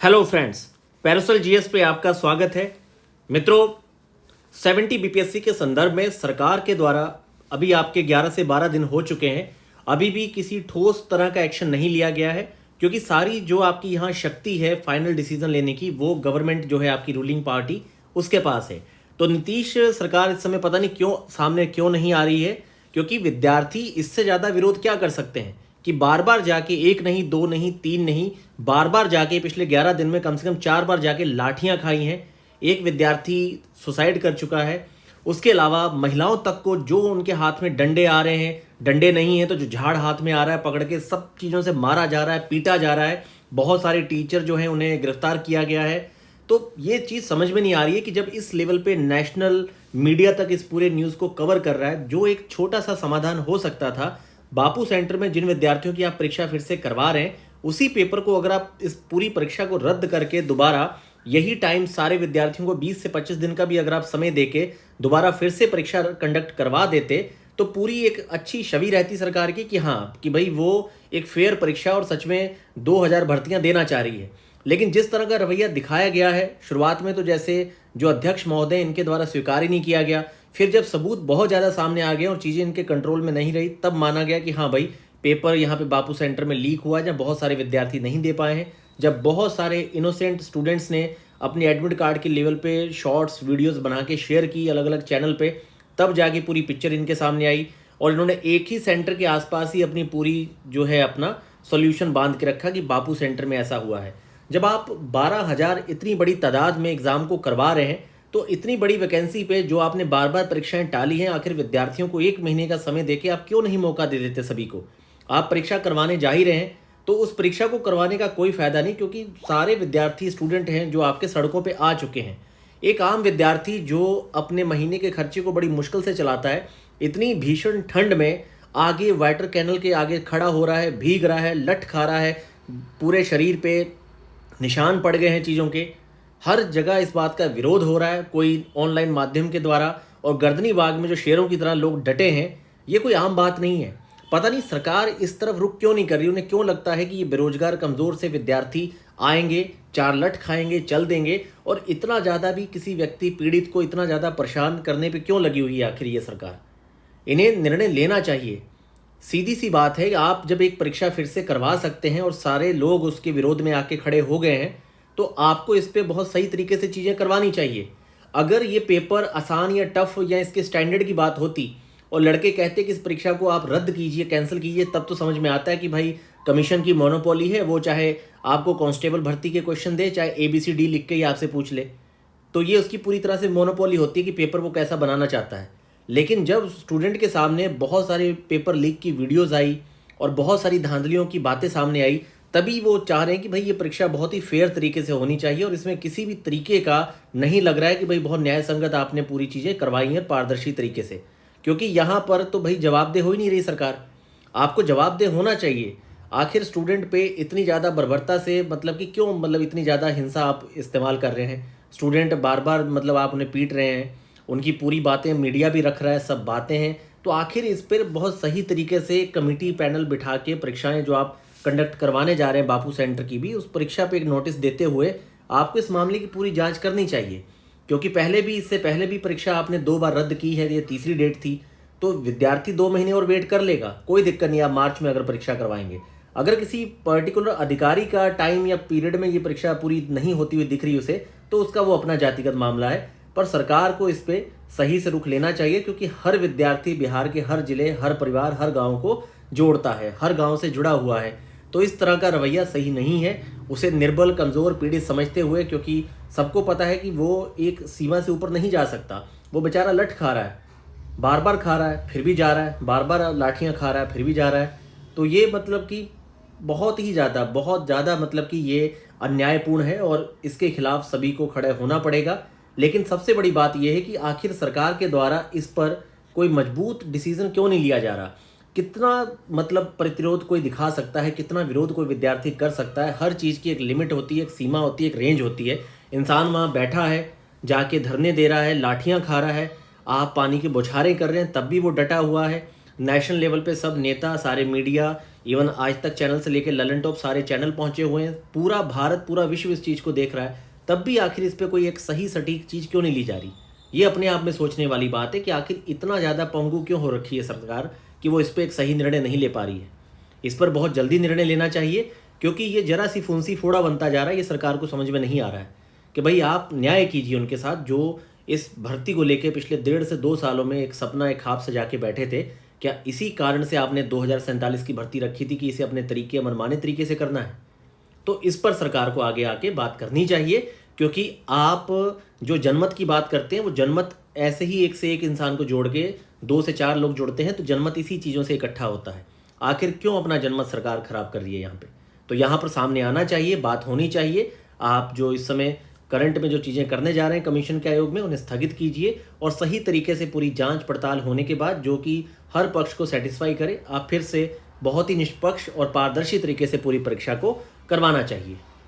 Hello friends, parasol GS पे आपका स्वागत है। मित्रों, 70 बीपीएससी के संदर्भ में सरकार के द्वारा अभी आपके 11 से 12 दिन हो चुके हैं। अभी भी किसी ठोस तरह का एक्शन नहीं लिया गया है, क्योंकि सारी जो आपकी यहाँ शक्ति है फाइनल डिसीजन लेने की, वो गवर्नमेंट जो है आपकी रूलिंग पार्टी उसके पास है। तो नीतीश सरकार इस समय पता नहीं क्यों सामने क्यों नहीं आ रही है, क्योंकि विद्यार्थी इससे ज़्यादा विरोध क्या कर सकते हैं कि बार बार जाके, एक नहीं, दो नहीं, तीन नहीं, बार बार जाके पिछले 11 दिन में कम से कम 4 बार जाके लाठियां खाई हैं। एक विद्यार्थी सुसाइड कर चुका है। उसके अलावा महिलाओं तक को जो उनके हाथ में डंडे आ रहे हैं, डंडे नहीं है तो जो झाड़ हाथ में आ रहा है पकड़ के सब चीज़ों से मारा जा रहा है, पीटा जा रहा है। बहुत सारे टीचर जो हैं उन्हें गिरफ्तार किया गया है। तो ये चीज़ समझ में नहीं आ रही है कि जब इस लेवल पे नेशनल मीडिया तक इस पूरे न्यूज़ को कवर कर रहा है, जो एक छोटा सा समाधान हो सकता था, बापू सेंटर में जिन विद्यार्थियों की आप परीक्षा फिर से करवा रहे हैं, उसी पेपर को अगर आप इस पूरी परीक्षा को रद्द करके दोबारा यही टाइम सारे विद्यार्थियों को 20 से 25 दिन का भी अगर आप समय देके दोबारा फिर से परीक्षा कंडक्ट करवा देते, तो पूरी एक अच्छी छवि रहती सरकार की कि हाँ, कि भाई वो एक फेयर परीक्षा और सच में 2000 भर्तियां देना चाह रही है। लेकिन जिस तरह का रवैया दिखाया गया है शुरुआत में, तो जैसे जो अध्यक्ष महोदय इनके द्वारा स्वीकार ही नहीं किया गया, फिर जब सबूत बहुत ज़्यादा सामने आ गए और चीज़ें इनके कंट्रोल में नहीं रही, तब माना गया कि हाँ भाई, पेपर यहाँ पे बापू सेंटर में लीक हुआ, जब बहुत सारे विद्यार्थी नहीं दे पाए हैं, जब बहुत सारे इनोसेंट स्टूडेंट्स ने अपने एडमिट कार्ड के लेवल पे शॉर्ट्स वीडियोस बना के शेयर की अलग अलग चैनल पे, तब जाके पूरी पिक्चर इनके सामने आई और इन्होंने एक ही सेंटर के आसपास ही अपनी पूरी जो है अपना सॉल्यूशन बांध के रखा कि बापू सेंटर में ऐसा हुआ है। जब आप 12,000 इतनी बड़ी तादाद में एग्ज़ाम को करवा रहे हैं, तो इतनी बड़ी वैकेंसी पे जो आपने बार बार परीक्षाएं टाली हैं, आखिर विद्यार्थियों को 1 महीने का समय देके आप क्यों नहीं मौका दे देते सभी को? आप परीक्षा करवाने जा ही रहे हैं, तो उस परीक्षा को करवाने का कोई फ़ायदा नहीं, क्योंकि सारे विद्यार्थी स्टूडेंट हैं जो आपके सड़कों पे आ चुके हैं। एक आम विद्यार्थी जो अपने महीने के खर्चे को बड़ी मुश्किल से चलाता है, इतनी भीषण ठंड में आगे वाटर कैनल के आगे खड़ा हो रहा है, भीग रहा है, लठ खा रहा है, पूरे शरीर पे निशान पड़ गए हैं चीज़ों के। हर जगह इस बात का विरोध हो रहा है, कोई ऑनलाइन माध्यम के द्वारा, और गर्दनी बाग में जो शेरों की तरह लोग डटे हैं। ये कोई आम बात नहीं है। पता नहीं सरकार इस तरफ रुख क्यों नहीं कर रही। उन्हें क्यों लगता है कि ये बेरोजगार कमज़ोर से विद्यार्थी आएंगे, 4 लठ खाएंगे, चल देंगे, और इतना ज़्यादा भी किसी व्यक्ति पीड़ित को इतना ज़्यादा परेशान करने पे क्यों लगी हुई है आखिर ये सरकार? इन्हें निर्णय लेना चाहिए। सीधी सी बात है कि आप जब एक परीक्षा फिर से करवा सकते हैं और सारे लोग उसके विरोध में आके खड़े हो गए हैं, तो आपको इस पे बहुत सही तरीके से चीज़ें करवानी चाहिए। अगर ये पेपर आसान या टफ या इसके स्टैंडर्ड की बात होती और लड़के कहते कि इस परीक्षा को आप रद्द कीजिए, कैंसिल कीजिए, तब तो समझ में आता है कि भाई कमीशन की मोनोपोली है, वो चाहे आपको कांस्टेबल भर्ती के क्वेश्चन दे, चाहे ABCD लिख के ही आपसे पूछ ले, तो ये उसकी पूरी तरह से मोनोपोली होती है कि पेपर वो कैसा बनाना चाहता है। लेकिन जब स्टूडेंट के सामने बहुत सारे पेपर लीक की वीडियोज़ आई और बहुत सारी धांधलियों की बातें सामने आई, तभी वो चाह रहे हैं कि भाई ये परीक्षा बहुत ही फेयर तरीके से होनी चाहिए और इसमें किसी भी तरीके का नहीं लग रहा है कि भाई बहुत न्याय संगत आपने पूरी चीज़ें करवाई हैं पारदर्शी तरीके से। क्योंकि यहाँ पर तो भाई जवाबदेह हो ही नहीं रही सरकार। आपको जवाबदेह होना चाहिए। आखिर स्टूडेंट पे इतनी ज़्यादा बर्बरता से, मतलब कि क्यों, मतलब इतनी ज़्यादा हिंसा आप इस्तेमाल कर रहे हैं? स्टूडेंट बार बार, मतलब आप उन्हें पीट रहे हैं, उनकी पूरी बातें मीडिया भी रख रहा है, सब बातें हैं। तो आखिर इस पर बहुत सही तरीके से कमेटी पैनल बिठा के परीक्षाएं जो आप कंडक्ट करवाने जा रहे हैं बापू सेंटर की भी, उस परीक्षा पे एक नोटिस देते हुए आपको इस मामले की पूरी जांच करनी चाहिए। क्योंकि पहले भी, इससे पहले भी परीक्षा आपने 2 बार रद्द की है, ये तीसरी डेट थी। तो विद्यार्थी 2 महीने और वेट कर लेगा, कोई दिक्कत नहीं। आप मार्च में अगर परीक्षा करवाएंगे, अगर किसी पर्टिकुलर अधिकारी का टाइम या पीरियड में ये परीक्षा पूरी नहीं होती हुई दिख रही उसे, तो उसका वो अपना जातिगत मामला है। पर सरकार को इस पे सही से रुख लेना चाहिए, क्योंकि हर विद्यार्थी बिहार के हर जिले, हर परिवार, हर गांव को जोड़ता है, हर गांव से जुड़ा हुआ है। तो इस तरह का रवैया सही नहीं है। उसे निर्बल, कमज़ोर, पीड़ित समझते हुए, क्योंकि सबको पता है कि वो एक सीमा से ऊपर नहीं जा सकता। वो बेचारा लठ खा रहा है, बार बार खा रहा है फिर भी जा रहा है, बार बार लाठियाँ खा रहा है फिर भी जा रहा है। तो ये मतलब कि बहुत ज़्यादा मतलब कि ये अन्यायपूर्ण है और इसके खिलाफ सभी को खड़े होना पड़ेगा। लेकिन सबसे बड़ी बात यह है कि आखिर सरकार के द्वारा इस पर कोई मजबूत डिसीजन क्यों नहीं लिया जा रहा? कितना मतलब प्रतिरोध कोई दिखा सकता है, कितना विरोध कोई विद्यार्थी कर सकता है? हर चीज़ की एक लिमिट होती है, एक सीमा होती है, एक रेंज होती है। इंसान वहाँ बैठा है, जाके धरने दे रहा है, लाठियाँ खा रहा है, आप पानी की बौछारें कर रहे हैं, तब भी वो डटा हुआ है। नेशनल लेवल पे सब नेता, सारे मीडिया, इवन आज तक चैनल से लेकर ललन टॉप सारे चैनल पहुंचे हुए हैं, पूरा भारत पूरा विश्व इस चीज़ को देख रहा है, तब भी आखिर इस पर कोई एक सही सटीक चीज़ क्यों नहीं ली जा रही। ये अपने आप में सोचने वाली बात है कि आखिर इतना ज़्यादा पंगु क्यों हो रखी है सरकार कि वो इस पर एक सही निर्णय नहीं ले पा रही है। इस पर बहुत जल्दी निर्णय लेना चाहिए, क्योंकि ये जरा सी फुंसी फोड़ा बनता जा रहा है। ये सरकार को समझ में नहीं आ रहा है कि भाई आप न्याय कीजिए उनके साथ, जो इस भर्ती को लेकर पिछले 1.5 से 2 सालों में एक सपना एक ख्वाब सजा के बैठे थे। क्या इसी कारण से आपने 2047 की भर्ती रखी थी कि इसे अपने तरीके मनमाने तरीके से करना है? तो इस पर सरकार को आगे आके बात करनी चाहिए, क्योंकि आप जो जनमत की बात करते हैं वो जनमत ऐसे ही एक से एक इंसान को जोड़ के 2 से 4 लोग जोड़ते हैं, तो जनमत इसी चीज़ों से इकट्ठा होता है। आखिर क्यों अपना जनमत सरकार खराब कर रही है यहाँ पे? तो यहाँ पर सामने आना चाहिए, बात होनी चाहिए। आप जो इस समय करंट में जो चीज़ें करने जा रहे हैं कमीशन के आयोग में, उन्हें स्थगित कीजिए और सही तरीके से पूरी जांच पड़ताल होने के बाद, जो कि हर पक्ष को सेटिस्फाई करे, आप फिर से बहुत ही निष्पक्ष और पारदर्शी तरीके से पूरी परीक्षा को करवाना चाहिए।